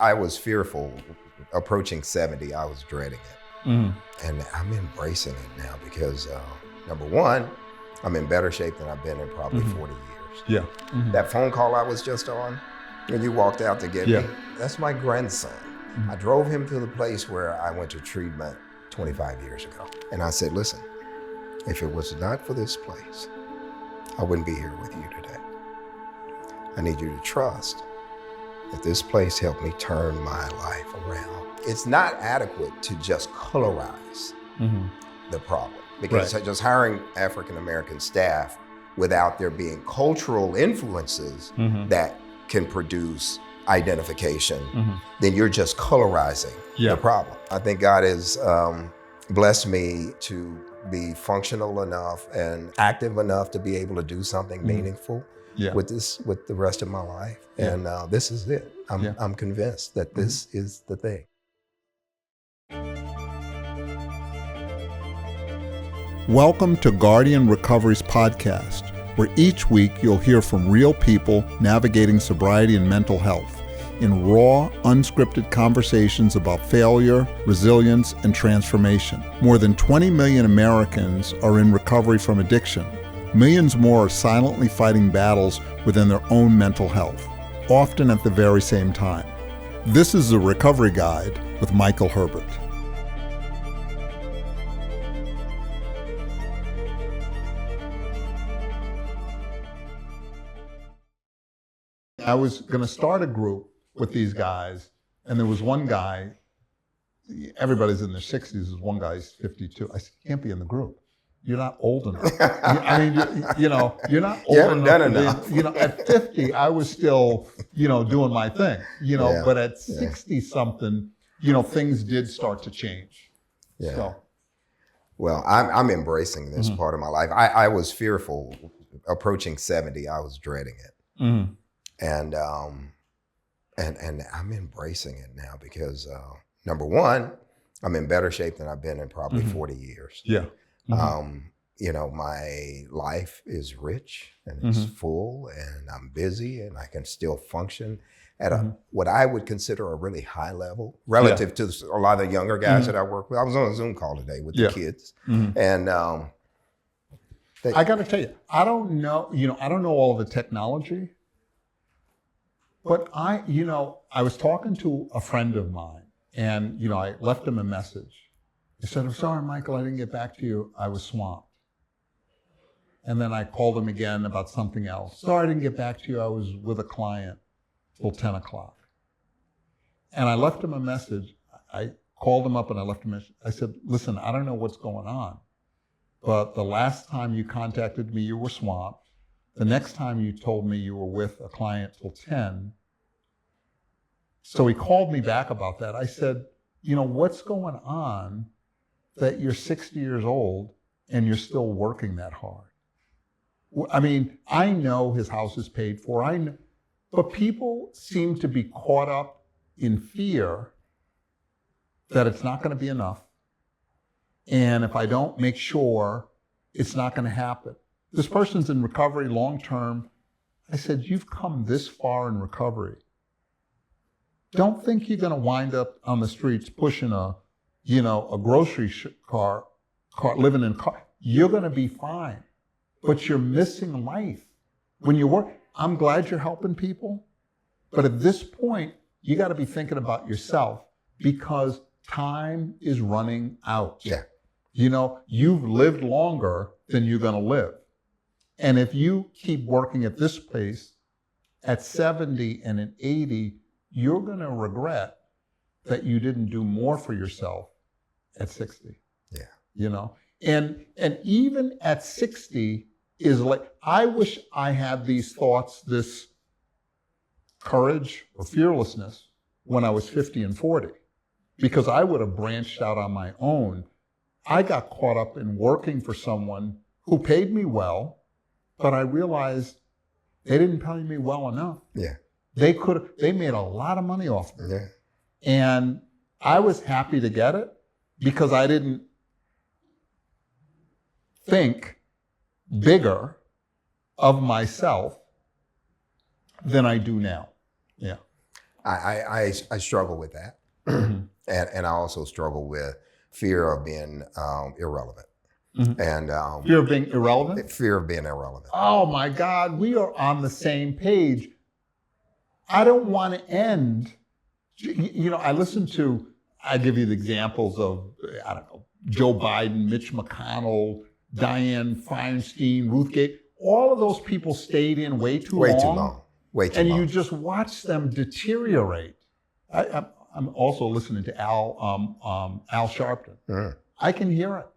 I was fearful. Approaching 70, I was dreading it. And I'm embracing it now because, number one, I'm in better shape than I've been in probably 40 years. Yeah. That phone call I was just on, when you walked out to get me, that's my grandson. I drove him to the place where I went to treatment 25 years ago. And I said, listen, if it was not for this place, I wouldn't be here with you today. I need you to trust that this place helped me turn my life around. It's not adequate to just colorize the problem, because just hiring African-American staff without there being cultural influences that can produce identification, then you're just colorizing the problem. I think God has blessed me to be functional enough and active enough to be able to do something meaningful with the rest of my life. And this is it. I'm convinced that this is the thing. Welcome to Guardian Recovery's podcast, where each week you'll hear from real people navigating sobriety and mental health in raw, unscripted conversations about failure, resilience, and transformation. More than 20 million Americans are in recovery from addiction. Millions more are silently fighting battles within their own mental health, often at the very same time. This is the Recovery Guide with Michael Hubbard. I was going to start a group with these guys, and there was one guy, everybody's in their 60s, there's one guy's 52. I said, you can't be in the group. You're not old enough. I mean, you're not old enough. You haven't done enough. At 50, I was still, doing my thing, but at 60 something, things did start to change. Yeah. So. Well, I'm embracing this part of my life. I was fearful. Approaching 70, I was dreading it. And I'm embracing it now because, number one, I'm in better shape than I've been in probably 40 years. Yeah. My life is rich and it's full, and I'm busy, and I can still function at what I would consider a really high level relative to a lot of the younger guys that I work with. I was on a Zoom call today with the kids, and I got to tell you, I don't know all the technology. But I was talking to a friend of mine, and, I left him a message. I said, I'm sorry, Michael, I didn't get back to you. I was swamped. And then I called him again about something else. Sorry, I didn't get back to you. I was with a client till 10 o'clock. And I left him a message. I called him up and I left him a message. I said, listen, I don't know what's going on, but the last time you contacted me, you were swamped. The next time you told me you were with a client till 10. So he called me back about that. I said, what's going on that you're 60 years old and you're still working that hard? I mean, I know his house is paid for. I know, but people seem to be caught up in fear that it's not going to be enough. And if I don't make sure, it's not going to happen. This person's in recovery long-term. I said, you've come this far in recovery. Don't think you're going to wind up on the streets pushing a grocery cart, living in a car. You're going to be fine, but you're missing life. When you work, I'm glad you're helping people, but at this point, you got to be thinking about yourself because time is running out. Yeah. You've lived longer than you're going to live. And if you keep working at this pace, at 70 and at 80, you're going to regret that you didn't do more for yourself at 60. Yeah. And even at 60 is like, I wish I had these thoughts, this courage or fearlessness when I was 50 and 40, because I would have branched out on my own. I got caught up in working for someone who paid me well, but I realized they didn't pay me well enough. Yeah. They made a lot of money off me. Yeah. And I was happy to get it because I didn't think bigger of myself than I do now. Yeah. I struggle with that. And I also struggle with fear of being irrelevant. And Fear of being irrelevant? Fear of being irrelevant. Oh my God, we are on the same page. I don't want to end. I give you the examples of, I don't know, Joe Biden, Mitch McConnell, Dianne Feinstein, Ruth Gay. All of those people stayed in way too long. And you just watch them deteriorate. I'm also listening to Al Sharpton. I can hear it.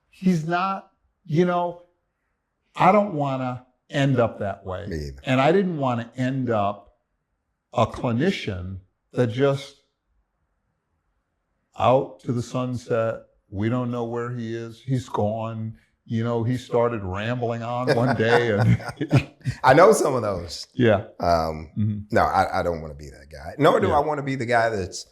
He's not, I don't want to end up that way. Me either. And I didn't want to end up a clinician that just out to the sunset. We don't know where he is. He's gone. He started rambling on one day. And I know some of those. Yeah. No, I don't want to be that guy. Nor do I want to be the guy that's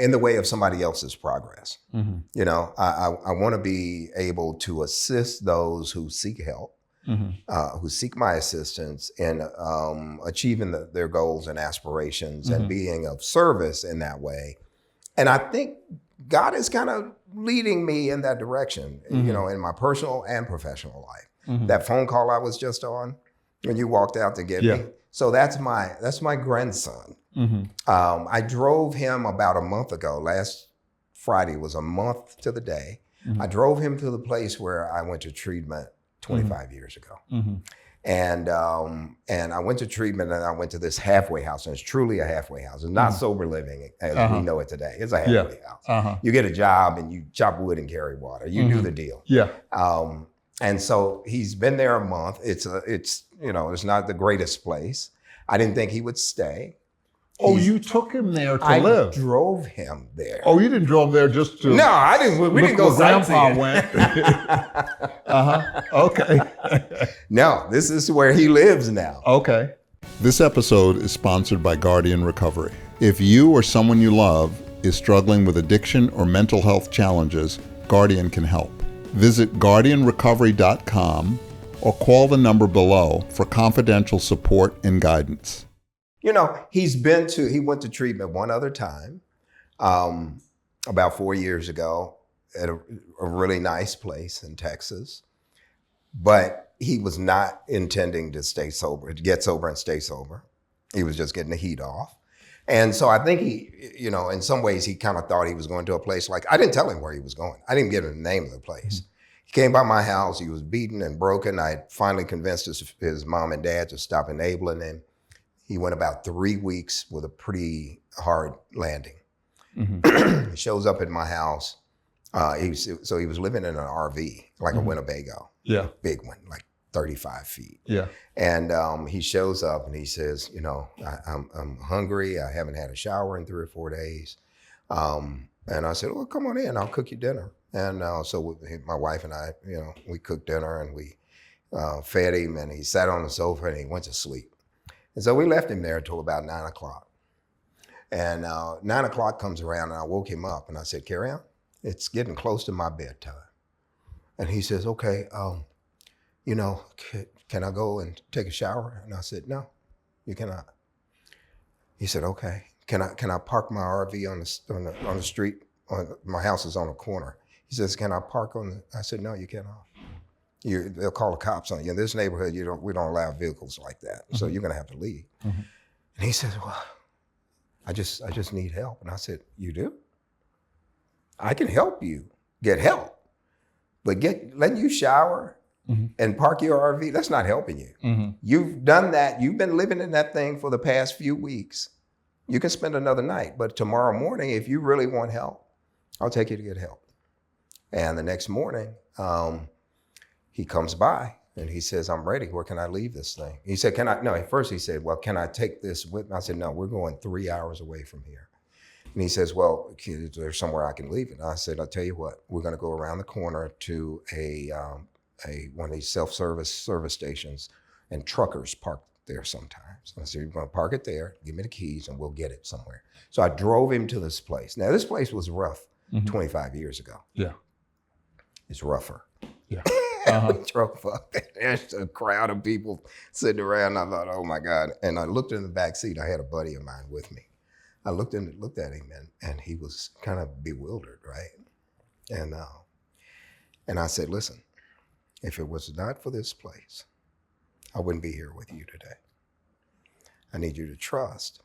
in the way of somebody else's progress. I want to be able to assist those who seek help, who seek my assistance in achieving their goals and aspirations and being of service in that way. And I think God is kind of leading me in that direction, in my personal and professional life. That phone call I was just on when you walked out to get me. So that's my grandson. I drove him about a month ago. Last Friday was a month to the day. I drove him to the place where I went to treatment 25 years ago. And I went to treatment and I went to this halfway house, and it's truly a halfway house. It's not sober living as we know it today. It's a halfway house. You get a job and you chop wood and carry water. You do the deal. And so he's been there a month. It's not the greatest place. I didn't think he would stay. Oh, you took him there to live? I drove him there. Oh, you didn't drive there just to... No, I didn't. We didn't go Grandpa sightseeing. went. Okay. No, this is where he lives now. Okay. This episode is sponsored by Guardian Recovery. If you or someone you love is struggling with addiction or mental health challenges, Guardian can help. Visit guardianrecovery.com or call the number below for confidential support and guidance. He went to treatment one other time, about 4 years ago at a really nice place in Texas, but he was not intending to get sober and stay sober. He was just getting the heat off. And so I think he, in some ways he kind of thought he was going to a place I didn't tell him where he was going. I didn't give him the name of the place. He came by my house. He was beaten and broken. I finally convinced his mom and dad to stop enabling him. He went about 3 weeks with a pretty hard landing. He shows up at my house. He was living in an RV, like a Winnebago. Yeah. Big one, like 35 feet. Yeah. And he shows up and he says, I'm hungry. I haven't had a shower in 3 or 4 days. And I said, well, come on in. I'll cook you dinner. And so my wife and I, we cooked dinner and we fed him, and he sat on the sofa and he went to sleep. And so we left him there until about 9 o'clock. And 9 o'clock comes around and I woke him up and I said, carry on, it's getting close to my bedtime. And he says, okay, can I go and take a shower? And I said, no, you cannot. He said, okay, can I park my RV on the street? My house is on a corner. He says, can I park I said, no, you cannot. They'll call the cops on you. In this neighborhood, we don't allow vehicles like that. So you're gonna have to leave. And he says, well, I just need help. And I said, you do? I can help you get help. But letting you shower and park your RV, that's not helping you. You've done that. You've been living in that thing for the past few weeks. You can spend another night. But tomorrow morning, if you really want help, I'll take you to get help. And the next morning, he comes by and he says, I'm ready. Where can I leave this thing? He said, at first he said, well, can I take this with me? I said, no, we're going 3 hours away from here. And he says, well, is there somewhere I can leave it? And I said, I'll tell you what, we're going to go around the corner to one of these self-service service stations, and truckers park there sometimes. I said, you're going to park it there, give me the keys, and we'll get it somewhere. So I drove him to this place. Now, this place was rough 25 years ago. Yeah. It's rougher. Yeah. We drove up. There's a crowd of people sitting around. I thought, oh my God. And I looked in the back seat. I had a buddy of mine with me. I looked at him and he was kind of bewildered, right? And I said, listen, if it was not for this place, I wouldn't be here with you today. I need you to trust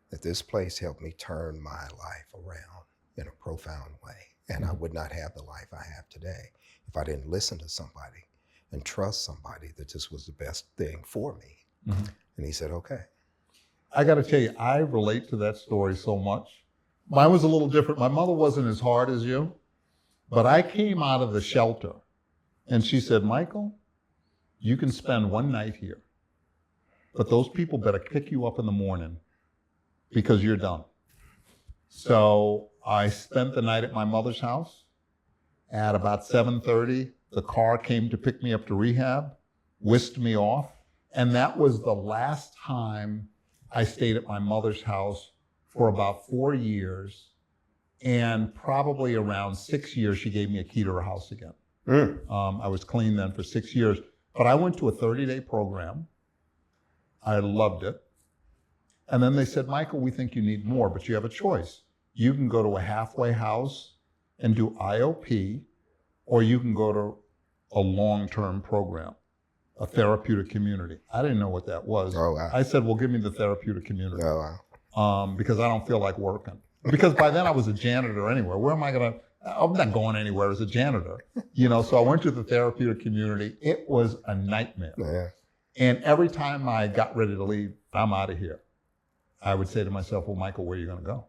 that this place helped me turn my life around in a profound way. And I would not have the life I have today if I didn't listen to somebody and trust somebody that this was the best thing for me. And he said, okay. I got to tell you, I relate to that story so much. Mine was a little different. My mother wasn't as hard as you, but I came out of the shelter and she said, Michael, you can spend one night here, but those people better pick you up in the morning because you're done. So I spent the night at my mother's house. At about 7:30, the car came to pick me up to rehab, whisked me off. And that was the last time I stayed at my mother's house for about 4 years. And probably around 6 years, she gave me a key to her house again. I was clean then for 6 years. But I went to a 30-day program. I loved it. And then they said, Michael, we think you need more, but you have a choice. You can go to a halfway house and do IOP, or you can go to a long-term program, a therapeutic community. I didn't know what that was. Oh, wow. I said, well, give me the therapeutic community. Oh, wow. Because I don't feel like working. Because by then I was a janitor anyway. Where am I going to, I'm not going anywhere as a janitor. So I went to the therapeutic community. It was a nightmare. Yeah. And every time I got ready to leave, I'm out of here, I would say to myself, well, Michael, where are you going to go?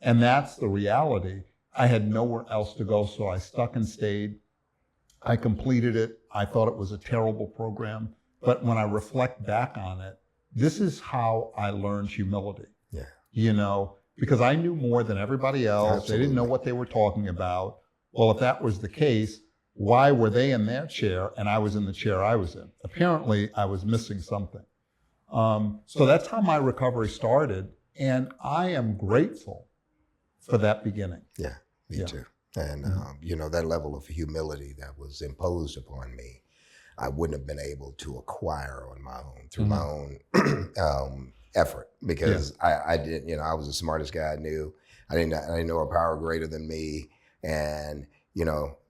And that's the reality. I had nowhere else to go, so I stuck and stayed. I completed it. I thought it was a terrible program. But when I reflect back on it, this is how I learned humility. Yeah. Because I knew more than everybody else. Absolutely. They didn't know what they were talking about. Well, if that was the case, why were they in their chair and I was in the chair I was in? Apparently, I was missing something. So that's how my recovery started. And I am grateful for that beginning. Yeah, me too. And, that level of humility that was imposed upon me, I wouldn't have been able to acquire on my own, through my own effort, because I did, I was the smartest guy I knew. I didn't know a power greater than me. And,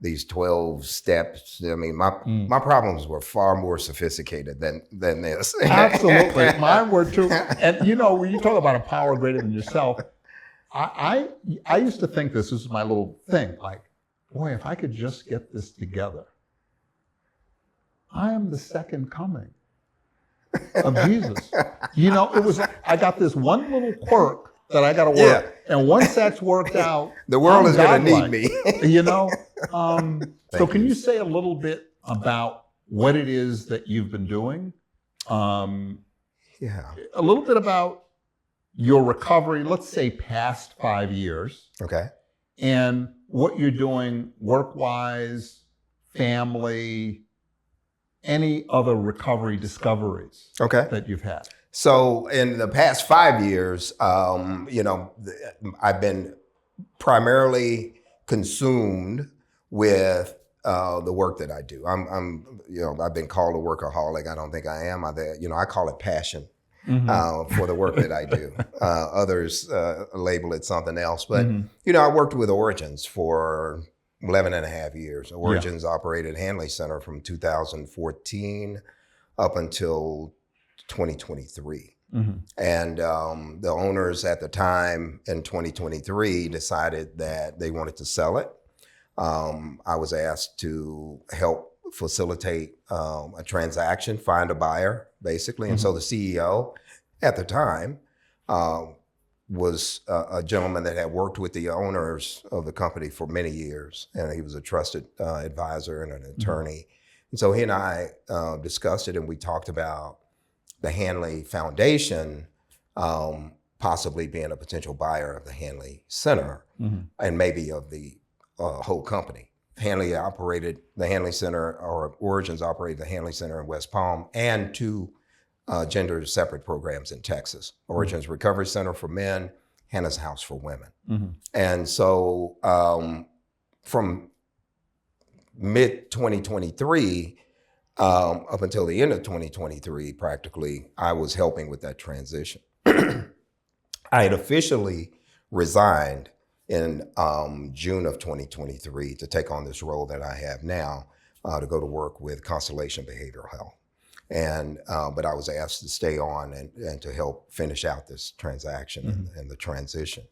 these 12 steps, I mean, my problems were far more sophisticated than this. Absolutely. Mine were too. And, when you talk about a power greater than yourself, I used to think this is my little thing, like, boy, if I could just get this together, I am the second coming of Jesus. It was, I got this one little quirk that I got to work. Yeah. And once that's worked out, the world is going to need me. So can you say a little bit about what it is that you've been doing? A little bit about your recovery, let's say past 5 years. Okay. And what you're doing work-wise, family, any other recovery discoveries that you've had. So in the past 5 years, I've been primarily consumed with the work that I do. I've been called a workaholic. I don't think I am. I call it passion. For the work that I do. Others label it something else. But, I worked with Origins for 11 and a half years. Origins operated Hanley Center from 2014 up until 2023. And the owners at the time in 2023 decided that they wanted to sell it. I was asked to help facilitate a transaction, find a buyer, basically. And so the CEO at the time was a gentleman that had worked with the owners of the company for many years. And he was a trusted advisor and an attorney. And so he and I discussed it, and we talked about the Hanley Foundation possibly being a potential buyer of the Hanley Center and maybe of the whole company. Hanley operated the Hanley Center, or Origins operated the Hanley Center in West Palm, and two gender separate programs in Texas. Origins Recovery Center for men, Hannah's House for women. And so from mid 2023, up until the end of 2023, practically, I was helping with that transition. I had officially resigned in June of 2023 to take on this role that I have now, to go to work with Constellation Behavioral Health. And but I was asked to stay on and to help finish out this transaction and the transition.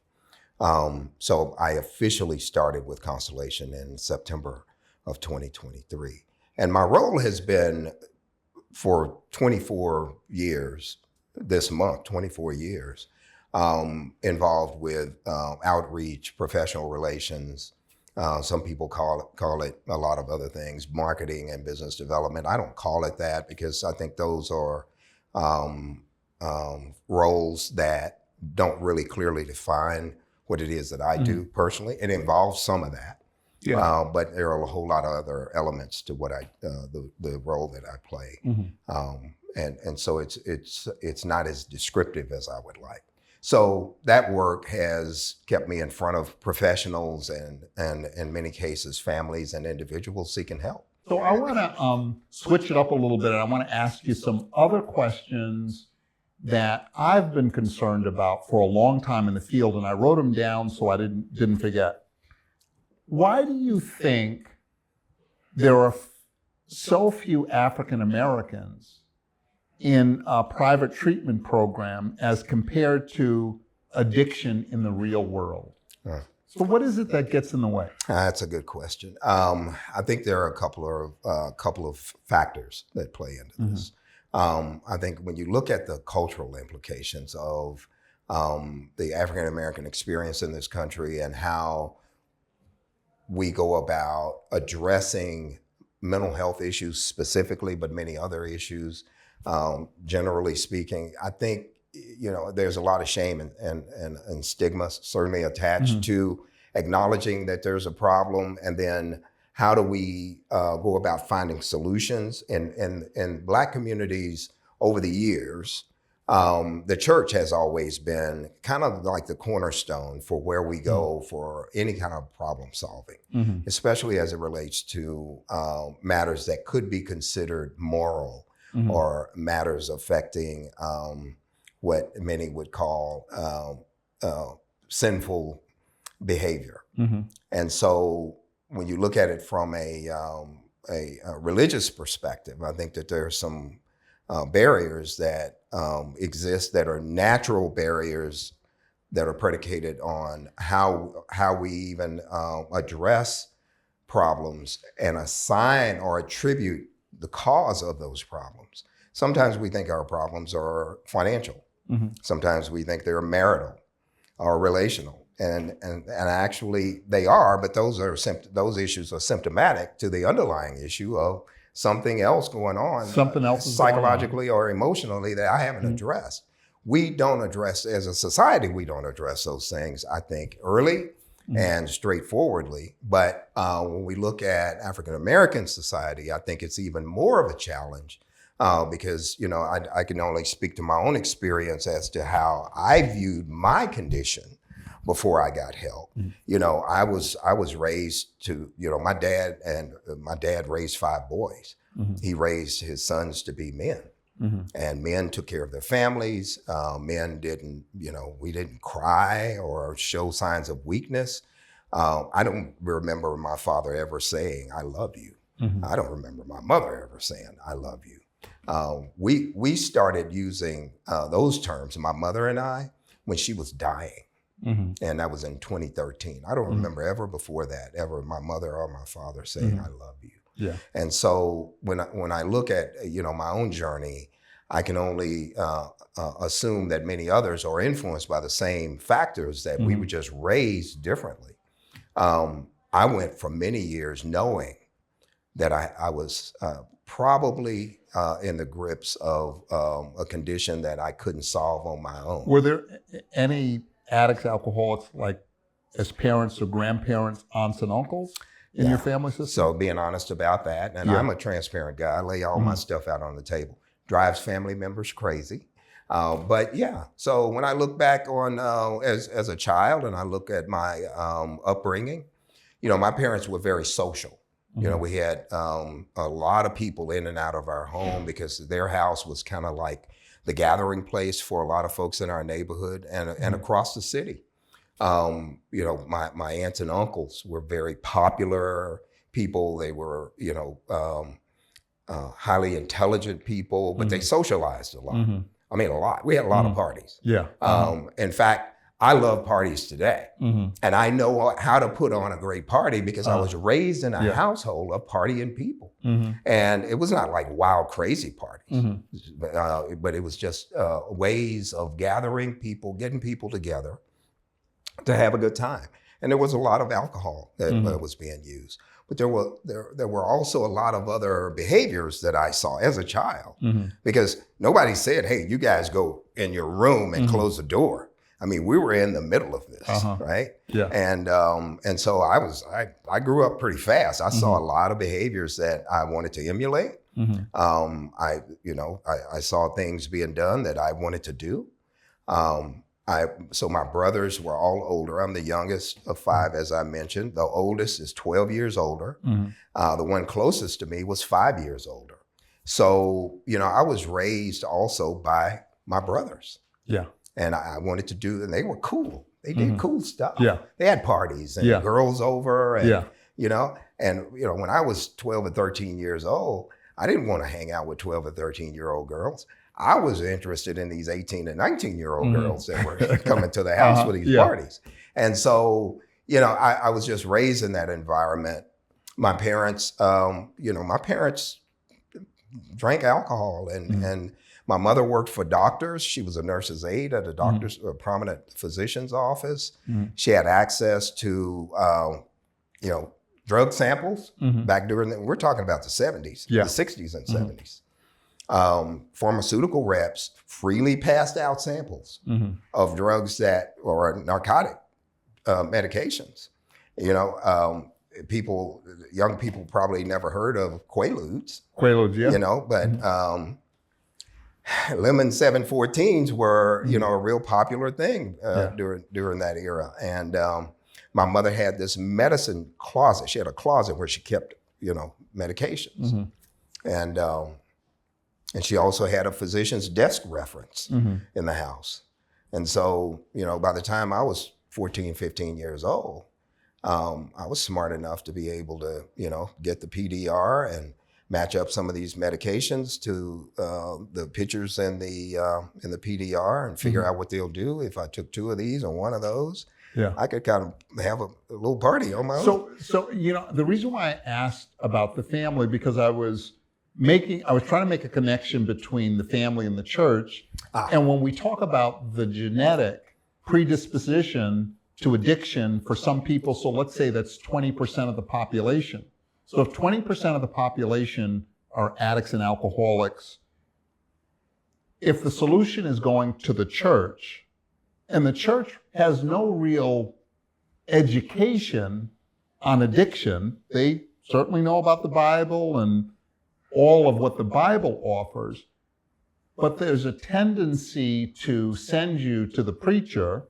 So I officially started with Constellation in September of 2023. And my role has been for 24 years, this month, 24 years, involved with outreach, professional relations. Some people call it a lot of other things, marketing and business development. I don't call it that because I think those are roles that don't really clearly define what it is that I do personally. It involves some of that, but there are a whole lot of other elements to what the role that I play, and so it's not as descriptive as I would like. So that work has kept me in front of professionals and in many cases, families and individuals seeking help. So I want to switch it up a little bit, and I want to ask you some other questions that I've been concerned about for a long time in the field, and I wrote them down so I didn't forget. Why do you think there are so few African Americans in a private treatment program as compared to addiction in the real world? So what is it that gets in the way? That's a good question. I think there are a couple of factors that play into this. I think when you look at the cultural implications of the African American experience in this country and how we go about addressing mental health issues specifically, but many other issues, generally speaking, I think, there's a lot of shame and stigma certainly attached to acknowledging that there's a problem, and then how do we go about finding solutions? In Black communities over the years, the church has always been kind of like the cornerstone for where we go for any kind of problem solving, especially as it relates to matters that could be considered moral or matters affecting what many would call sinful behavior. And so when you look at it from a religious perspective, I think that there are some barriers that exist that are natural barriers that are predicated on how we even address problems and assign or attribute the cause of those problems. Sometimes we think our problems are financial. Sometimes we think they're marital or relational, and actually they are. But those issues are symptomatic to the underlying issue of something else going on, something else psychologically or emotionally that I haven't addressed. We don't address, as a society, we don't address those things, I think, early and straightforwardly. But when we look at African American society, I think it's even more of a challenge because, I can only speak to my own experience as to how I viewed my condition before I got help. I was raised to, my dad raised 5 boys. He raised his sons to be men. And men took care of their families. Men didn't, we didn't cry or show signs of weakness. I don't remember my father ever saying, "I love you." I don't remember my mother ever saying, "I love you." We started using those terms, my mother and I, when she was dying. And that was in 2013. I don't remember ever before that, ever my mother or my father saying, "I love you." Yeah. And so when I look at, my own journey, I can only assume that many others are influenced by the same factors, that we were just raised differently. I went for many years knowing that I was probably in the grips of a condition that I couldn't solve on my own. Were there any addicts, alcoholics, like as parents or grandparents, aunts and uncles in your family system? So being honest about that, and I'm a transparent guy, I lay all my stuff out on the table. Drives family members crazy. But yeah, so when I look back on as a child and I look at my upbringing, my parents were very social. You know, we had a lot of people in and out of our home because their house was kind of like the gathering place for a lot of folks in our neighborhood and across the city. You know, my aunts and uncles were very popular people. They were, you know, highly intelligent people, but they socialized a lot. I mean, a lot. We had a lot of parties. Yeah. In fact, I love parties today. And I know how to put on a great party because I was raised in a household of partying people. And it was not like wild, crazy parties, but it was just ways of gathering people, getting people together to have a good time. And there was a lot of alcohol that was being used. But there were also a lot of other behaviors that I saw as a child because nobody said, hey, you guys go in your room and close the door. I mean, we were in the middle of this, right? Yeah. And so I grew up pretty fast. I saw a lot of behaviors that I wanted to emulate. I saw things being done that I wanted to do. So my brothers were all older. I'm the youngest of 5, as I mentioned. The oldest is 12 years older. The one closest to me was 5 years older. So, you know, I was raised also by my brothers. Yeah. And I wanted to do, and they were cool. They did cool stuff. Yeah. They had parties and girls over and, you know, when I was 12 or 13 years old, I didn't want to hang out with 12 or 13-year-old girls. I was interested in these 18 and 19-year-old girls that were coming to the house for these parties. And so, you know, I was just raised in that environment. My parents, drank alcohol and my mother worked for doctors. She was a nurse's aide at a prominent physician's office. She had access to, drug samples back during, we're talking about the 70s, the 60s and 70s. Pharmaceutical reps freely passed out samples of drugs or narcotic medications. You know, young people probably never heard of Quaaludes. Quaaludes, yeah. You know, but lemon 714s were, you know, a real popular thing during that era. And my mother had this medicine closet. She had a closet where she kept, you know, medications. And she also had a physician's desk reference in the house. And so, you know, by the time I was 14, 15 years old, I was smart enough to be able to, you know, get the PDR and match up some of these medications to the pictures in the PDR and figure out what they'll do if I took 2 of these or 1 of those. Yeah, I could kind of have a little party on my own. So you know, the reason why I asked about the family, because I was trying to make a connection between the family and the church. And when we talk about the genetic predisposition to addiction for some people, so let's say that's 20% of the population. So if 20% of the population are addicts and alcoholics, if the solution is going to the church, and the church has no real education on addiction, they certainly know about the Bible and all of what the Bible offers, but there's a tendency to send you to the preacher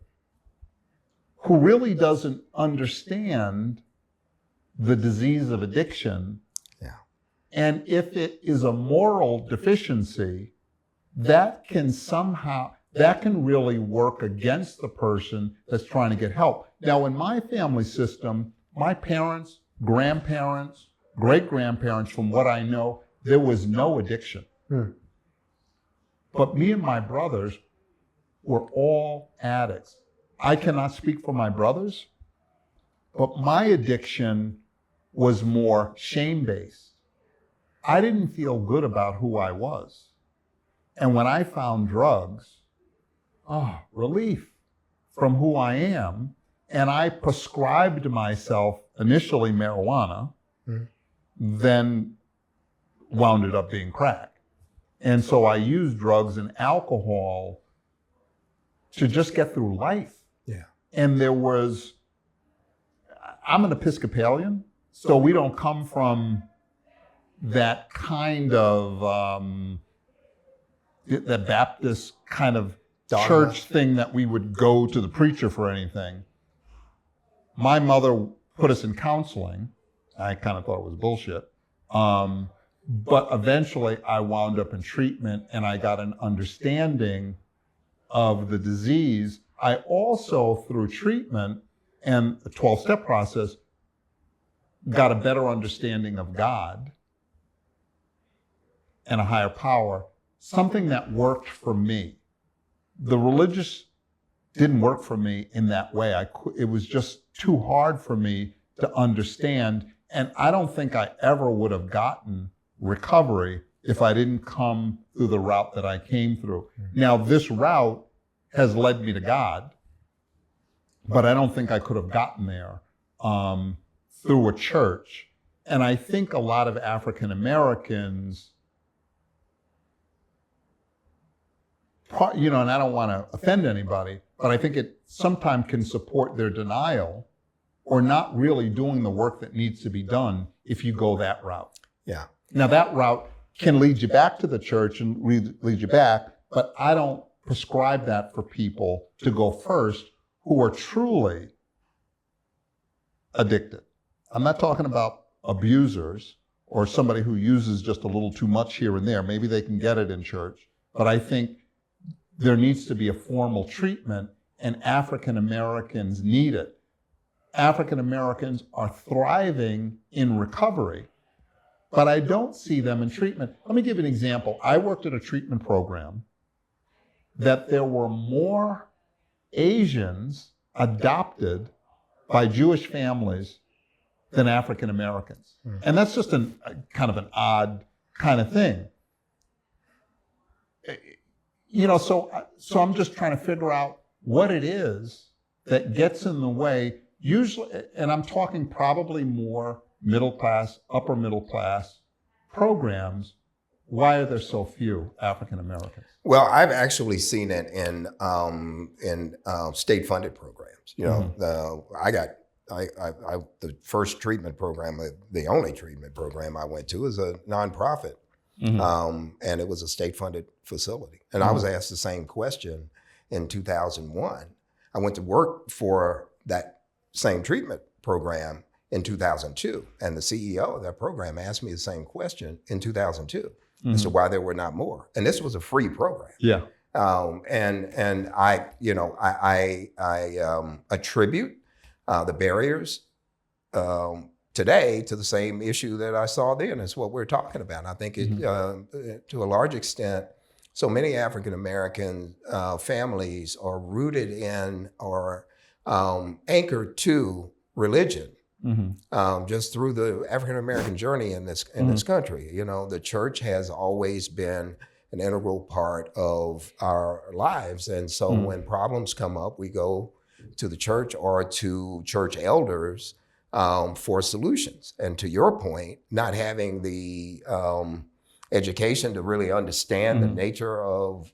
who really doesn't understand the disease of addiction. Yeah. And if it is a moral deficiency, that can really work against the person that's trying to get help. Now, in my family system, my parents, grandparents, great-grandparents, from what I know, there was no addiction. But me and my brothers were all addicts. I cannot speak for my brothers, but my addiction was more shame-based. I didn't feel good about who I was. And when I found drugs, relief from who I am, and I prescribed myself initially marijuana, then wound it up being crack. And so I used drugs and alcohol to just get through life. Yeah. And I'm an Episcopalian, so we don't come from that kind of, the Baptist kind of church thing that we would go to the preacher for anything. My mother put us in counseling. I kind of thought it was bullshit. But eventually I wound up in treatment and I got an understanding of the disease. I also, through treatment and the 12-step process, got a better understanding of God and a higher power, something that worked for me. The religious didn't work for me in that way. It was just too hard for me to understand, and I don't think I ever would have gotten recovery if I didn't come through the route that I came through. Now, this route has led me to God, but I don't think I could have gotten there through a church. And I think a lot of African Americans, and I don't want to offend anybody, but I think it sometimes can support their denial or not really doing the work that needs to be done if you go that route. Yeah. Now, that route can lead you back to the church and lead you back, but I don't prescribe that for people to go first who are truly addicted. I'm not talking about abusers or somebody who uses just a little too much here and there. Maybe they can get it in church, but I think there needs to be a formal treatment, and African Americans need it. African Americans are thriving in recovery, but I don't see them in treatment. Let me give you an example. I worked at a treatment program that there were more Asians adopted by Jewish families than African Americans. And that's just kind of an odd kind of thing. So I'm just trying to figure out what it is that gets in the way, usually, and I'm talking probably more middle class, upper middle class programs. Why are there so few African Americans? Well, I've actually seen it in state-funded programs. The first treatment program, the only treatment program I went to, is a nonprofit. And it was a state-funded facility. And I was asked the same question in 2001. I went to work for that same treatment program in 2002. And the CEO of that program asked me the same question in 2002 as to why there were not more. And this was a free program. Yeah. And I attribute the barriers today to the same issue that I saw then. It's what we're talking about. I think to a large extent, so many African American families are rooted in or anchored to religion, just through the African American journey in this country. The church has always been an integral part of our lives, and so when problems come up, we go to the church or to church elders for solutions. And to your point, not having the education to really understand the nature of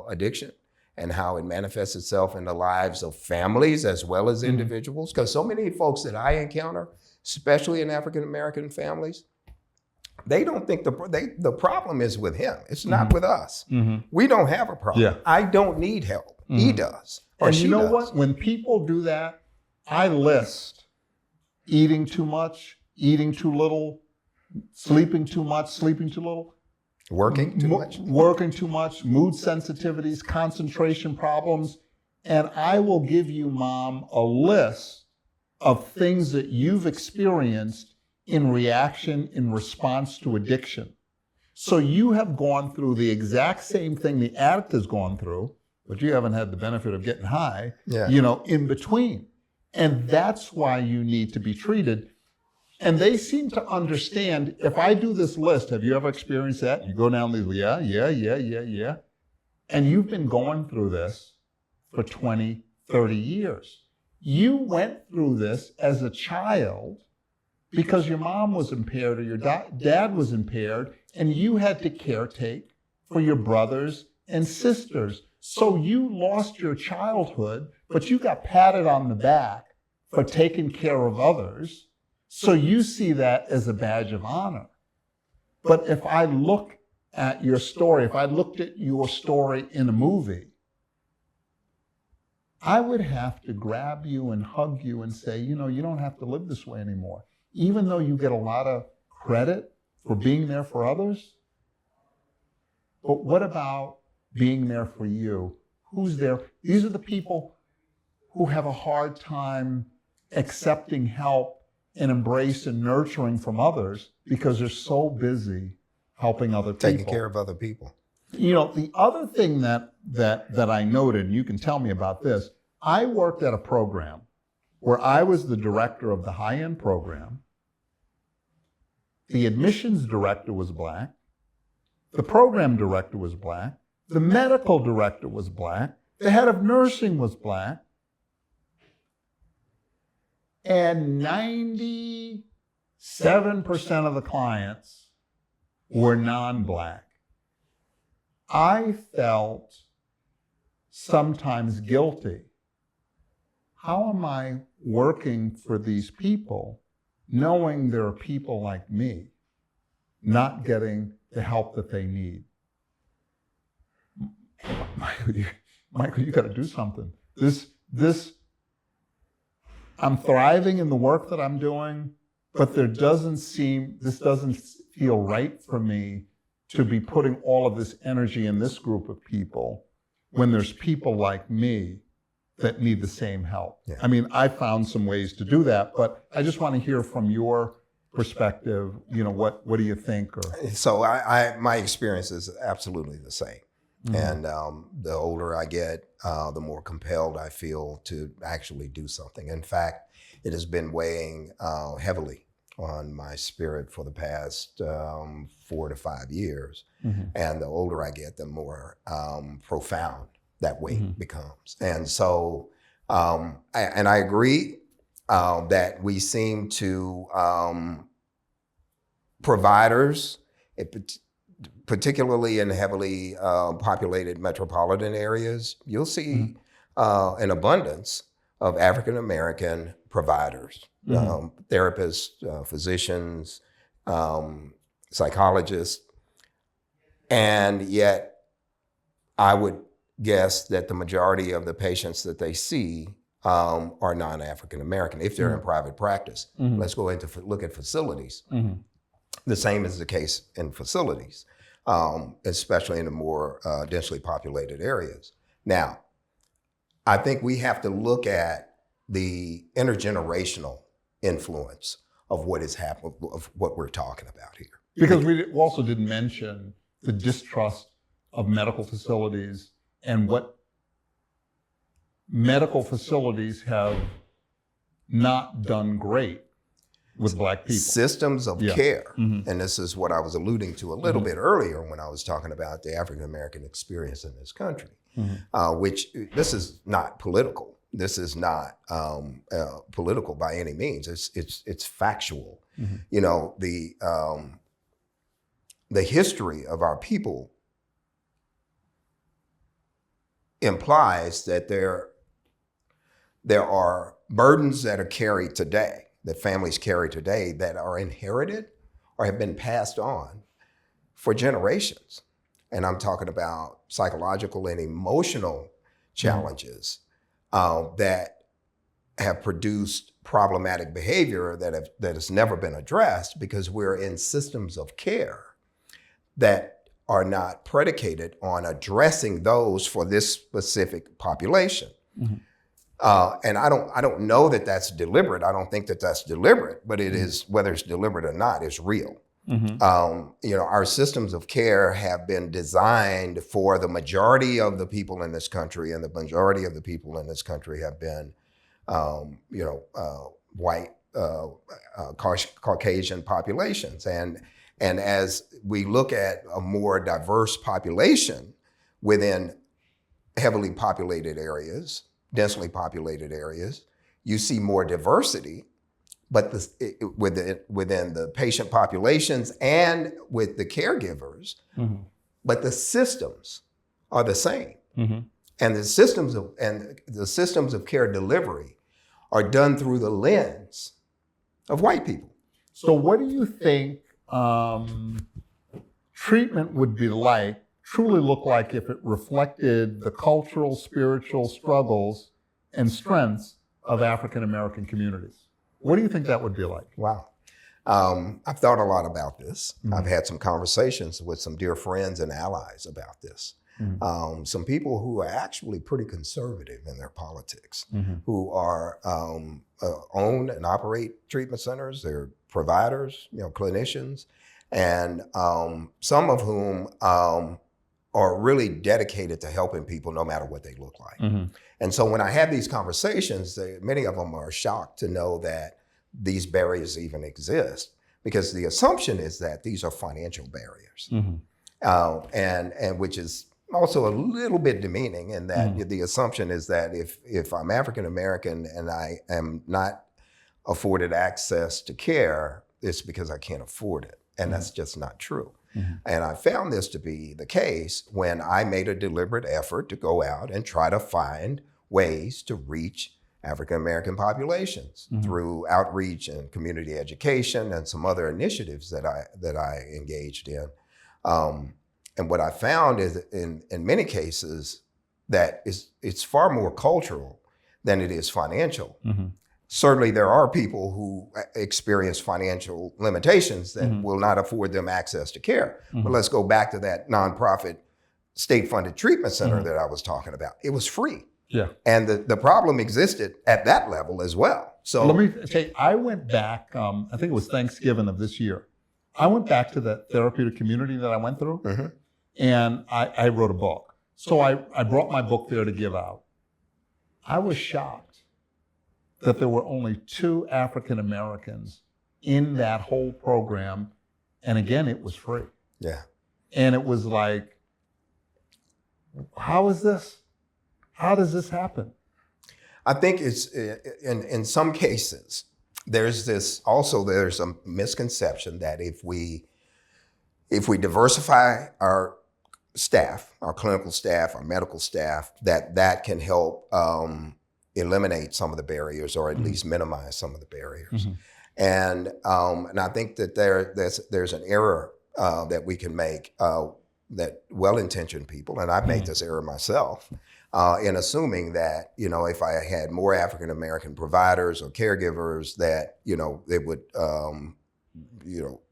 addiction and how it manifests itself in the lives of families as well as individuals. Because so many folks that I encounter, especially in African American families, they don't think the problem is with him. It's not with us. We don't have a problem. Yeah. I don't need help. He does. And you know what? When people do that, I list eating too much, eating too little, sleeping too much, sleeping too little. Working too much. Working too much, mood sensitivities, concentration problems. And I will give you, Mom, a list of things that you've experienced in reaction, in response to addiction. So you have gone through the exact same thing the addict has gone through, but you haven't had the benefit of getting high, in between. And that's why you need to be treated. And they seem to understand, if I do this list, have you ever experienced that? You go down these, yeah. And you've been going through this for 20, 30 years. You went through this as a child because your mom was impaired or your dad was impaired, and you had to caretake for your brothers and sisters. So you lost your childhood, but you got patted on the back for taking care of others. So you see that as a badge of honor. But if I look at your story, if I looked at your story in a movie, I would have to grab you and hug you and say, you don't have to live this way anymore. even though you get a lot of credit for being there for others, but what about being there for you? Who's there? These are the people who have a hard time accepting help and embrace and nurturing from others because they're so busy helping other people. Taking care of other people. You know, the other thing that I noted, and you can tell me about this, I worked at a program where I was the director of the high-end program. The admissions director was Black. The program director was Black. The medical director was Black. The head of nursing was Black. And 97% of the clients were non-Black. I felt sometimes guilty. How am I working for these people knowing there are people like me not getting the help that they need? Michael, you got to do something. I'm thriving in the work that I'm doing, but this doesn't feel right for me to be putting all of this energy in this group of people when there's people like me that need the same help. Yeah. I mean, I found some ways to do that, but I just want to hear from your perspective, you know, what do you think? So my experience is absolutely the same. Mm-hmm. And the older I get, the more compelled I feel to actually do something. In fact, it has been weighing heavily on my spirit for the past 4 to 5 years. Mm-hmm. And the older I get, the more profound that weight mm-hmm. becomes. And so, I agree that we seem to, providers, particularly in heavily populated metropolitan areas, you'll see mm-hmm. An abundance of African-American providers, mm-hmm. Therapists, physicians, psychologists, and yet I would guess that the majority of the patients that they see are non-African-American if they're mm-hmm. in private practice. Mm-hmm. Let's go into look at facilities. Mm-hmm. The same is the case in facilities, especially in the more densely populated areas. Now, I think we have to look at the intergenerational influence of what is happening, of what we're talking about here. Because we also didn't mention the distrust of medical facilities and what medical facilities have not done great with Black people. Systems of care, mm-hmm. and this is what I was alluding to a little mm-hmm. bit earlier when I was talking about the African-American experience in this country, mm-hmm. Which this is not political. This is not political by any means. It's factual. Mm-hmm. You know, the history of our people implies that there are burdens that are carried today, that families carry today, that are inherited or have been passed on for generations. And I'm talking about psychological and emotional challenges that have produced problematic behavior that has never been addressed because we're in systems of care that are not predicated on addressing those for this specific population. Mm-hmm. And I don't know that that's deliberate. I don't think that that's deliberate, but it is, whether it's deliberate or not, it's real. Mm-hmm. You know, our systems of care have been designed for the majority of the people in this country, and the majority of the people in this country have been, white, Caucasian populations. And as we look at a more diverse population within heavily populated areas, densely populated areas, you see more diversity, but within the patient populations and with the caregivers, mm-hmm. but the systems are the same. Mm-hmm. And the systems of care delivery are done through the lens of white people. So what do you think treatment would be like, truly look like, if it reflected the cultural, spiritual struggles and strengths of African American communities? What do you think that would be like? Wow. I've thought a lot about this. I've had some conversations with some dear friends and allies about this. Some people who are actually pretty conservative in their politics, who are own and operate treatment centers. They're providers, clinicians, and some of whom are really dedicated to helping people no matter what they look like. And so when I have these conversations, many of them are shocked to know that these barriers even exist, because the assumption is that these are financial barriers, and which is also a little bit demeaning in that the assumption is that if I'm African American and I am not afforded access to care, it's because I can't afford it. And that's just not true. And I found this to be the case when I made a deliberate effort to go out and try to find ways to reach African American populations through outreach and community education and some other initiatives that I engaged in. And what I found is in many cases that it's far more cultural than it is financial. Certainly there are people who experience financial limitations that will not afford them access to care. But let's go back to that nonprofit state-funded treatment center that I was talking about. It was free. Yeah. And the problem existed at that level as well. So let me tell you, I went back, I think it was Thanksgiving of this year. I went back to that therapeutic community that I went through, and I wrote a book. So I brought my book there to give out. I was shocked that there were only 2 African Americans in that whole program. And again, it was free. Yeah. And it was like, how is this? How does this happen? I think it's in some cases, there's a misconception that if we diversify our staff, our clinical staff, our medical staff, that can help eliminate some of the barriers, or at least minimize some of the barriers. And I think that there's an error that we can make, that well-intentioned people, and I've made this error myself, in assuming that, if I had more African American providers or caregivers, that, they would,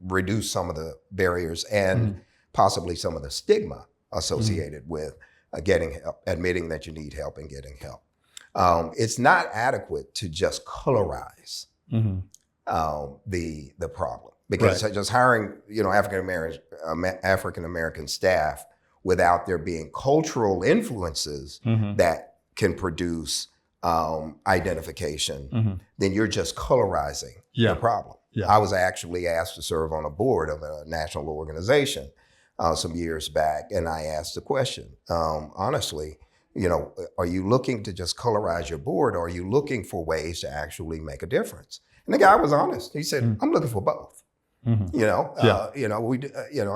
reduce some of the barriers and possibly some of the stigma associated with getting help, admitting that you need help and getting help. It's not adequate to just colorize the problem, because just hiring, African American staff without there being cultural influences that can produce identification, then you're just colorizing the problem. I was actually asked to serve on a board of a national organization some years back, and I asked the question, honestly, are you looking to just colorize your board, or are you looking for ways to actually make a difference? And the guy was honest. He said, I'm looking for both. I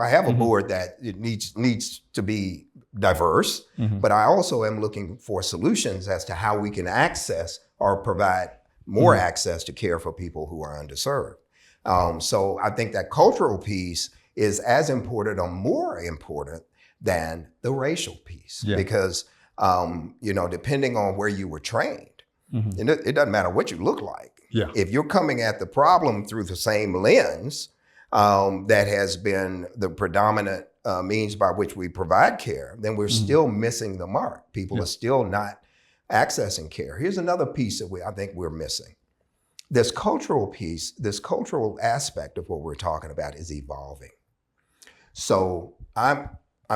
have a board that it needs to be diverse, but I also am looking for solutions as to how we can access or provide more access to care for people who are underserved. So I think that cultural piece is as important or more important than the racial piece, because depending on where you were trained, and it doesn't matter what you look like. If you're coming at the problem through the same lens that has been the predominant means by which we provide care, then we're still missing the mark. People are still not accessing care. Here's another piece that I think we're missing. This cultural piece, this cultural aspect of what we're talking about is evolving. So I'm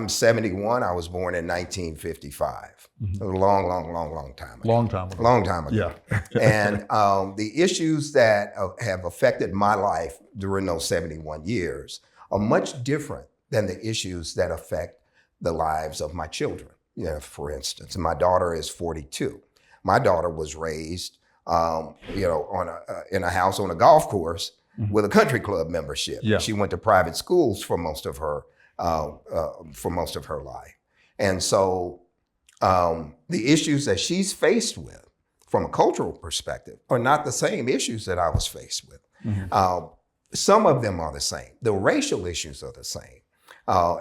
71. I was born in 1955. A long time ago. Long time ago. And the issues that have affected my life during those 71 years are much different than the issues that affect the lives of my children. For instance, my daughter is 42. My daughter was raised, in a house on a golf course with a country club membership. She went to private schools for most of her life. And so the issues that she's faced with from a cultural perspective are not the same issues that I was faced with. Some of them are the same. The racial issues are the same.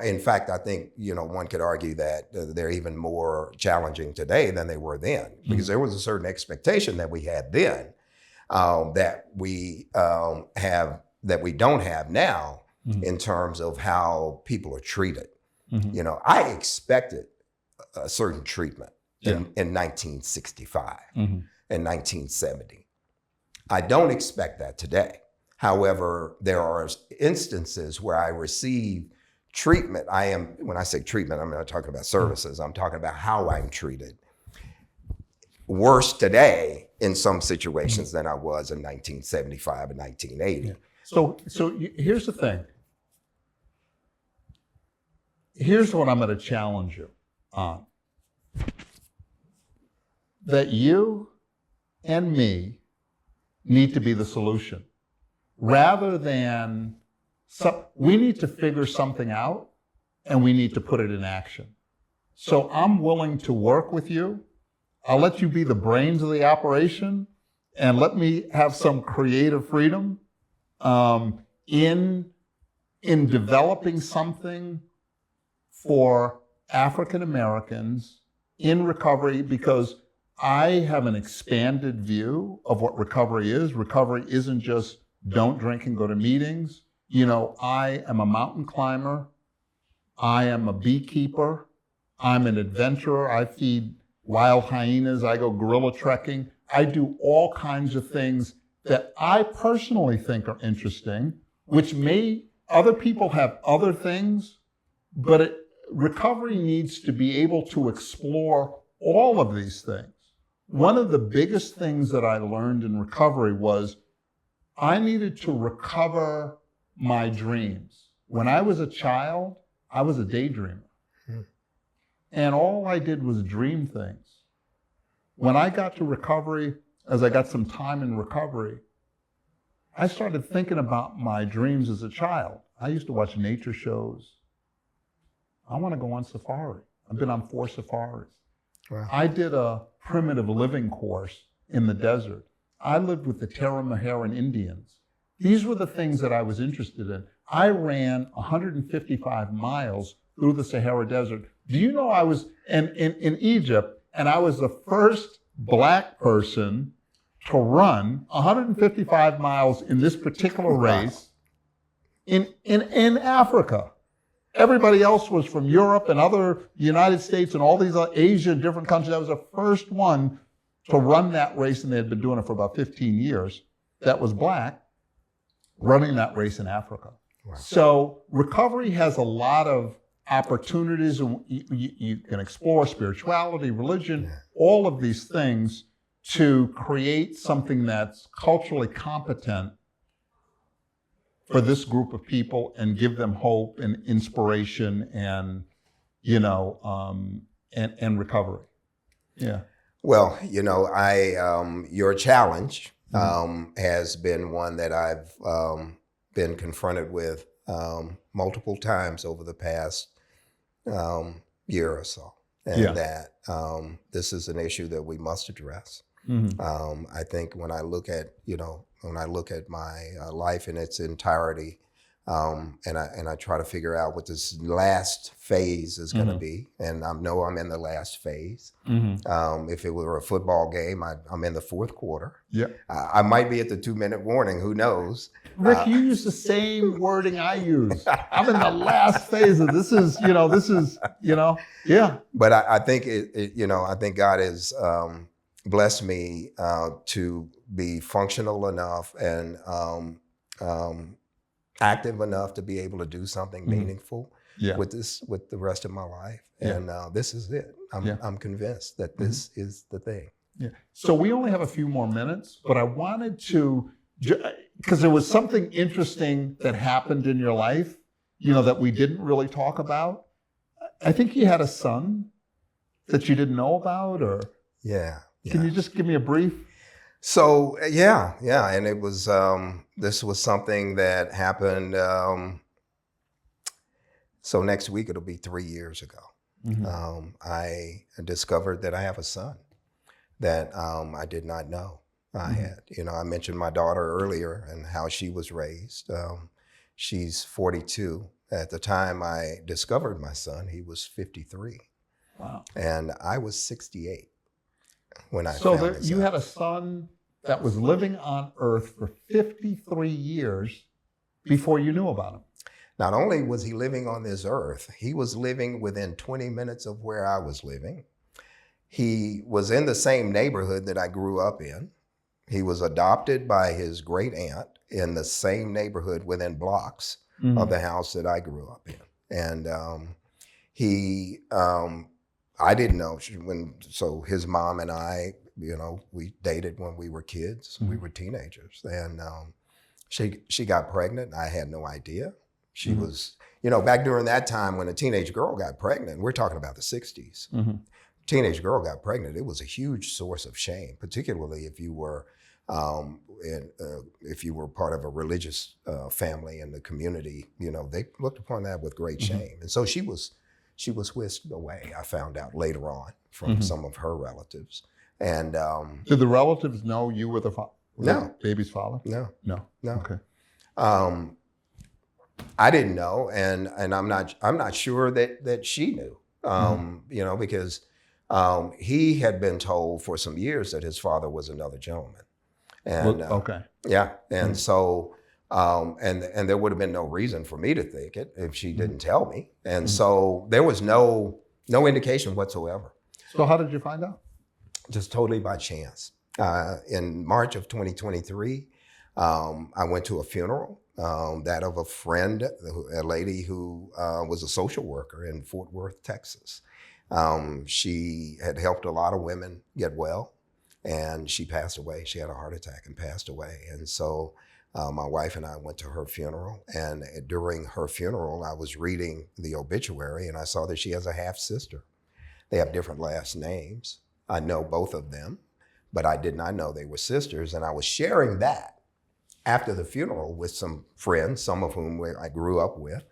In fact, I think, one could argue that they're even more challenging today than they were then, because there was a certain expectation that we had then that we have that we don't have now in terms of how people are treated. I expected a certain treatment in 1965 and 1970. I don't expect that today. However, there are instances where I receive treatment. When I say treatment, I'm not talking about services. I'm talking about how I'm treated. Worse today in some situations than I was in 1975 and 1980. So here's the thing. Here's what I'm going to challenge you on. That you and me need to be the solution. Rather than, we need to figure something out and we need to put it in action. So I'm willing to work with you. I'll let you be the brains of the operation and let me have some creative freedom in developing something for African Americans in recovery, because I have an expanded view of what recovery is. Recovery isn't just don't drink and go to meetings. I am a mountain climber. I am a beekeeper. I'm an adventurer. I feed wild hyenas. I go gorilla trekking. I do all kinds of things that I personally think are interesting, which other people have other things, but recovery needs to be able to explore all of these things. One of the biggest things that I learned in recovery was I needed to recover my dreams. When I was a child, I was a daydreamer. And all I did was dream things. When I got to recovery, as I got some time in recovery, I started thinking about my dreams as a child. I used to watch nature shows. I want to go on safari. I've been on 4 safaris. Wow. I did a primitive living course in the desert. I lived with the Tarahumara Indians. These were the things that I was interested in. I ran 155 miles through the Sahara Desert. Do you know I was in Egypt, and I was the first Black person to run 155 miles in this particular race in Africa. Everybody else was from Europe and other United States and all these Asia, different countries. I was the first one to run that race, and they had been doing it for about 15 years. That was Black, running that race in Africa. Wow. So recovery has a lot of opportunities, and you can explore spirituality, religion, all of these things to create something that's culturally competent for this group of people and give them hope and inspiration and, and recovery. Yeah. Well, your challenge has been one that I've been confronted with multiple times over the past year or so, and that this is an issue that we must address. I think when I look at my life in its entirety, and I try to figure out what this last phase is going to be, and I know I'm in the last phase. If it were a football game, I'm in the 4th quarter. Yeah, I might be at the 2-minute warning. Who knows? Rick, you use the same wording I use. I'm in the last phase of this. Yeah. But I think I think God has blessed me to be functional enough and active enough to be able to do something meaningful with the rest of my life. And this is it. I'm convinced that this is the thing. Yeah. So we only have a few more minutes, but I wanted to, because there was something interesting that happened in your life, that we didn't really talk about. I think you had a son that you didn't know about, or? Yeah. Can you just give me a brief? So, and it was, this was something that happened, so next week it'll be 3 years ago. I discovered that I have a son that I did not know I had. I mentioned my daughter earlier and how she was raised. She's 42. At the time I discovered my son, he was 53. Wow. And I was 68. When I found you had a son that was living on Earth for 53 years, before you knew about him? Not only was he living on this earth, he was living within 20 minutes of where I was living. He was in the same neighborhood that I grew up in. He was adopted by his great aunt in the same neighborhood within blocks of the house that I grew up in. And I didn't know so his mom and I, we dated when we were kids. We were teenagers. And she got pregnant. I had no idea. She was, back during that time when a teenage girl got pregnant, we're talking about the 60s. Teenage girl got pregnant, it was a huge source of shame, particularly if you were part of a religious family in the community. They looked upon that with great shame. And so she was whisked away, I found out later on from some of her relatives. And did the relatives know you were the baby's father? No. Okay. I didn't know, and I'm not sure that she knew. Because he had been told for some years that his father was another gentleman. And yeah, and so and there would have been no reason for me to think it if she didn't tell me. And so there was no indication whatsoever. So how did you find out? Just totally by chance. In March of 2023, I went to a funeral, that of a friend, a lady who was a social worker in Fort Worth, Texas. She had helped a lot of women get well, and she passed away. She had a heart attack and passed away. And so my wife and I went to her funeral, and during her funeral, I was reading the obituary, and I saw that she has a half sister. They have different last names. I know both of them, but I did not know they were sisters. And I was sharing that after the funeral with some friends, some of whom I grew up with,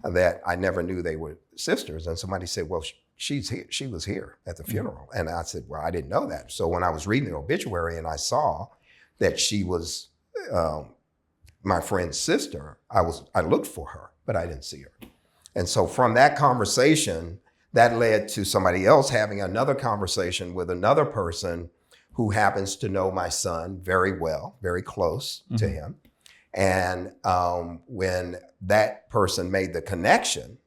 that I never knew they were sisters. And somebody said, well, she's here. She was here at the funeral. And I said, well, I didn't know that. So when I was reading the obituary and I saw that she was my friend's sister, I looked for her, but I didn't see her. And so from that conversation, that led to somebody else having another conversation with another person who happens to know my son very well, very close to him. And when that person made the connection,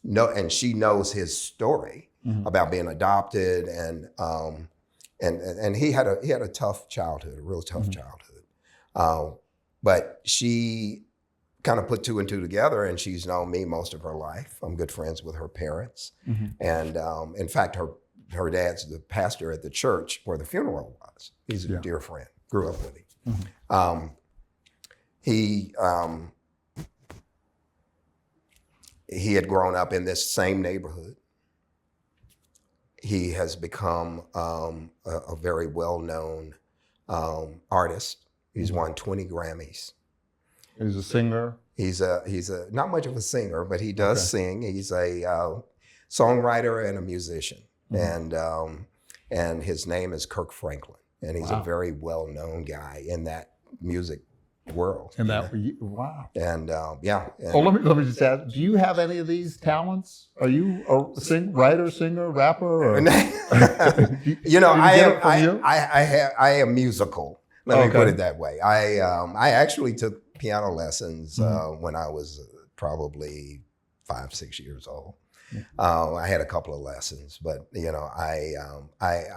and she knows his story about being adopted, and he had a tough childhood, a real tough childhood. But she kind of put two and two together, and she's known me most of her life. I'm good friends with her parents. And in fact, her dad's the pastor at the church where the funeral was. He's a dear friend, grew up with him. He had grown up in this same neighborhood. He has become a very well-known artist. He's won 20 Grammys. He's a singer. He's a not much of a singer, but he does sing. He's a songwriter and a musician, and his name is Kirk Franklin, and he's a very well-known guy in that music world. And that wow. And let me just ask: do you have any of these talents? Are you a writer, singer, rapper? Or I am musical. Let me put it that way. I actually took piano lessons when I was probably 5-6 years old. I had a couple of lessons, but I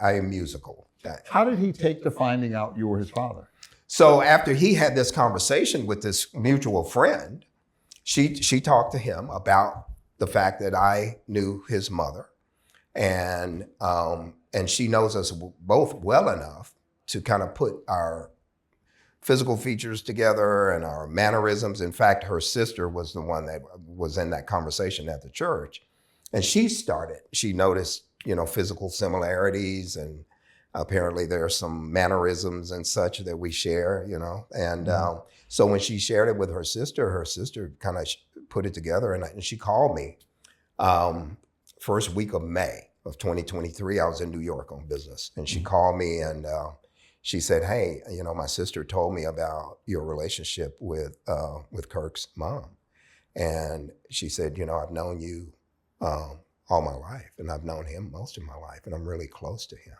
am musical. How did he take to finding out you were his father? So after he had this conversation with this mutual friend, she talked to him about the fact that I knew his mother, and she knows us both well enough to kind of put our physical features together and our mannerisms. In fact, her sister was the one that was in that conversation at the church. And she noticed, physical similarities, and apparently there are some mannerisms and such that we share, And so when she shared it with her sister kind of put it together, and she called me first week of May of 2023. I was in New York on business, and she called me and she said, hey, my sister told me about your relationship with Kirk's mom. And she said, I've known you all my life, and I've known him most of my life, and I'm really close to him.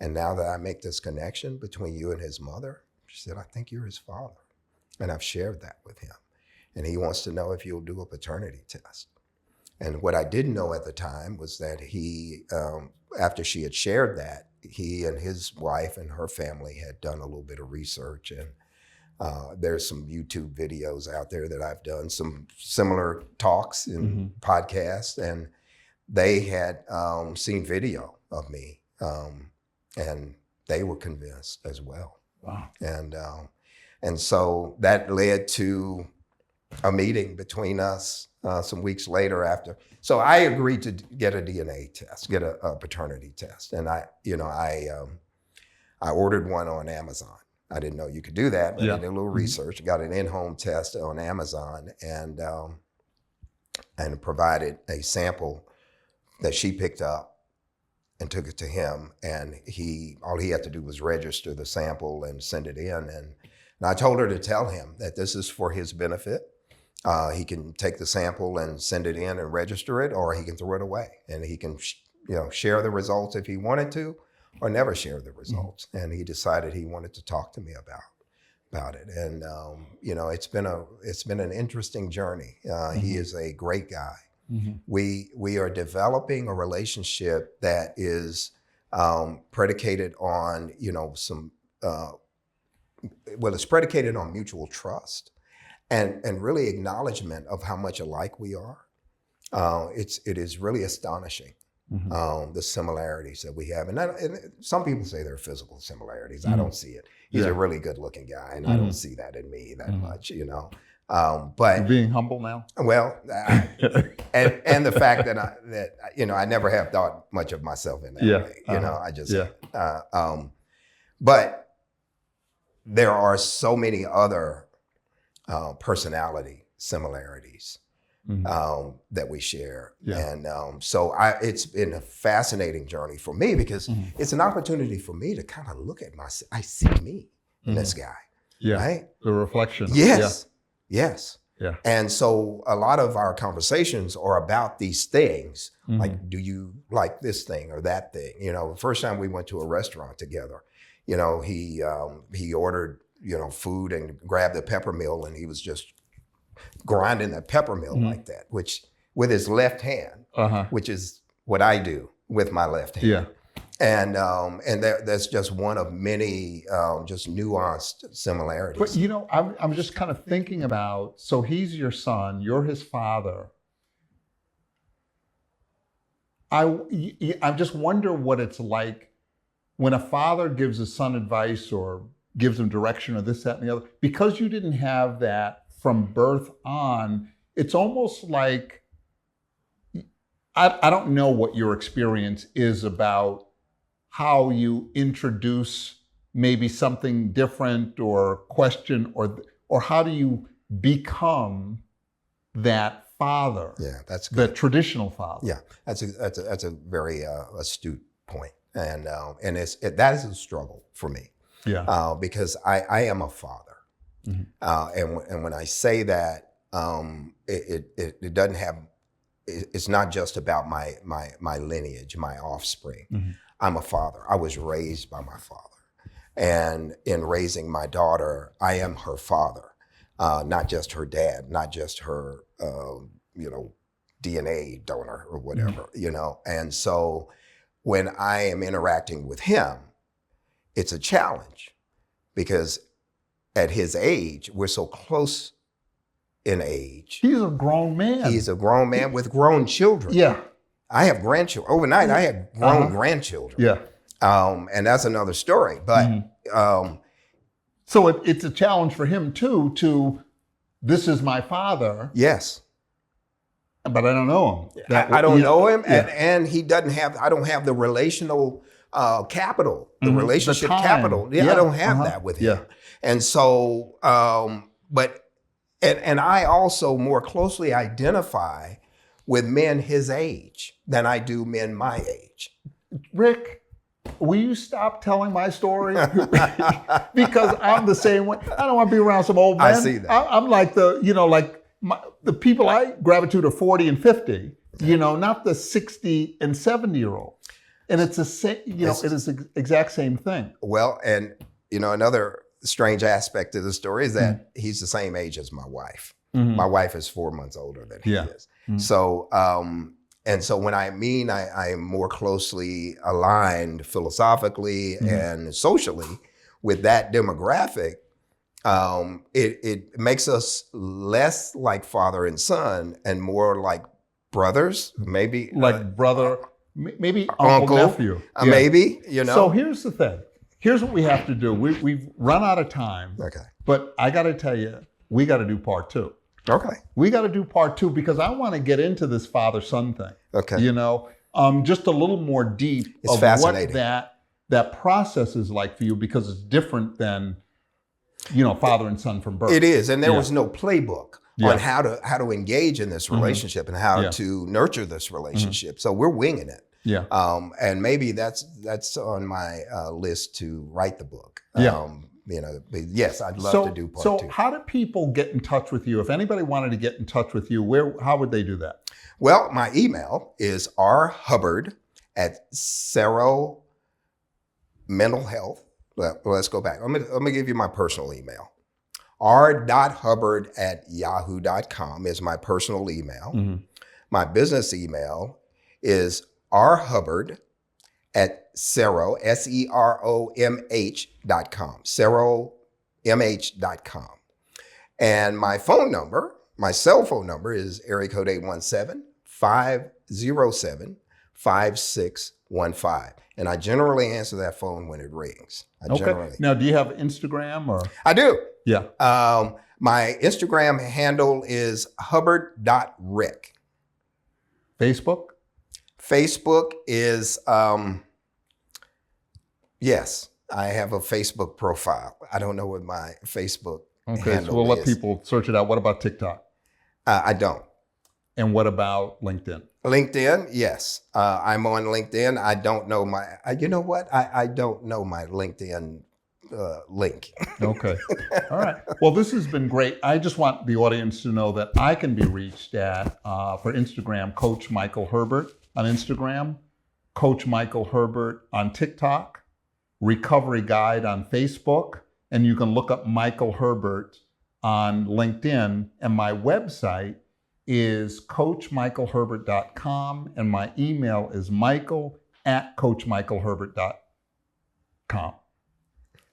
And now that I make this connection between you and his mother, she said, I think you're his father. And I've shared that with him. And he wants to know if you'll do a paternity test. And what I didn't know at the time was that he, after she had shared that, he and his wife and her family had done a little bit of research. And there's some YouTube videos out there that I've done, some similar talks and podcasts. And they had seen video of me. And they were convinced as well. Wow. And so that led to a meeting between us some weeks later after. So I agreed to get a DNA test, get a paternity test. And I ordered one on Amazon. I didn't know you could do that, but I did a little research, got an in-home test on Amazon and provided a sample that she picked up and took it to him. And all he had to do was register the sample and send it in. And I told her to tell him that this is for his benefit. He can take the sample and send it in and register it, or he can throw it away. And he can, share the results if he wanted to, or never share the results. And he decided he wanted to talk to me about it. And it's been an interesting journey. He is a great guy. We are developing a relationship that is predicated on it's predicated on mutual trust and really acknowledgement of how much alike we are. It is really astonishing. The similarities that we have. And some people say they're physical similarities. I don't see it. He's a really good looking guy and I don't see that in me that much, But you're being humble now? Well, and the fact that I never have thought much of myself in that way. I just, but there are so many other personality similarities that we share. And so it's been a fascinating journey for me because it's an opportunity for me to kind of look at myself. I see me in this guy. Right? The reflection. Yes. Yes. Yeah. And so a lot of our conversations are about these things, like, do you like this thing or that thing? The first time we went to a restaurant together, he ordered, food and grabbed the pepper mill and he was just grinding the pepper mill like that, which with his left hand, which is what I do with my left hand. Yeah. And that's just one of many just nuanced similarities. But I'm just kind of thinking about, so he's your son, you're his father. I just wonder what it's like when a father gives a son advice or gives him direction or this, that, and the other. Because you didn't have that from birth on, it's almost like, I don't know what your experience is about how you introduce maybe something different or question or how do you become that father? Yeah, that's good. The traditional father. Yeah, that's a very astute point, and that is a struggle for me. Yeah, because I am a father, and when I say that, it doesn't have. It's not just about my lineage, my offspring. I'm a father. I was raised by my father. And in raising my daughter, I am her father, not just her dad, not just her, DNA donor or whatever, And so when I am interacting with him, it's a challenge because at his age, we're so close in age. He's a grown man. He's a grown man with grown children. Yeah. I have grandchildren. Overnight, I had grown grandchildren. Yeah. And that's another story. But so it's a challenge for him too. This is my father. Yes. But I don't know him. I don't know him, and he doesn't have. I don't have the relational capital, the relationship capital. I don't have that with him. Yeah. And so, and I also more closely identify with men his age than I do men my age. Rick, will you stop telling my story? Because I'm the same way. I don't want to be around some old men. I see that. I'm like the people I gravitate to 40 and 50, not the 60 and 70-year-old. And it's it is the exact same thing. Well, and another strange aspect of the story is that he's the same age as my wife. My wife is 4 months older than he is. So, and so when I'm more closely aligned philosophically and socially with that demographic, it makes us less like father and son and more like brothers, maybe. Like brother, maybe uncle, nephew. Maybe, you know. So here's the thing. Here's what we have to do. We've run out of time. Okay. But I got to tell you, we got to do part 2. Okay. We got to do part 2 because I want to get into this father-son thing. Okay. You know, just a little more deep it's of fascinating. What that process is like for you, because it's different than, you know, father and son from birth. It is, and there was no playbook on how to engage in this relationship and how to nurture this relationship. So we're winging it. Yeah. And maybe that's on my list to write the book. You know, but yes, I'd love to do part 2. So how do people get in touch with you? If anybody wanted to get in touch with you, how would they do that? Well, my email is rhubbard@Cero Mental Health. Well, let's go back. I'm gonna give you my personal email. r.hubbard@yahoo.com is my personal email. My business email is rhubbard@Seromh, SEROMH.com, SEROMH.com. And my phone number, my cell phone number is area code 817-507-5615. And I generally answer that phone when it rings. Now, do you have Instagram or? I do. Yeah. My Instagram handle is hubbard.rick. Facebook? Facebook is, yes, I have a Facebook profile. I don't know what my Facebook handle so we'll let is. people search it out. What about TikTok? I don't. And what about LinkedIn? LinkedIn, yes. I'm on LinkedIn. I don't know my, you know what? I don't know my LinkedIn link. Okay. All right. Well, this has been great. I just want the audience to know that I can be reached at, for Instagram, Coach Michael Hubbard on Instagram, Coach Michael Hubbard on TikTok, Recovery Guide on Facebook, and you can look up Michael Hubbard on LinkedIn. And my website is coachmichaelhubbard.com, and my email is michael@coachmichaelhubbard.com.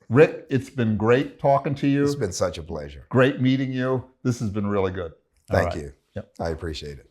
Rick, it's been great talking to you. It's been such a pleasure. Great meeting you. This has been really good. Thank you. Yep. I appreciate it.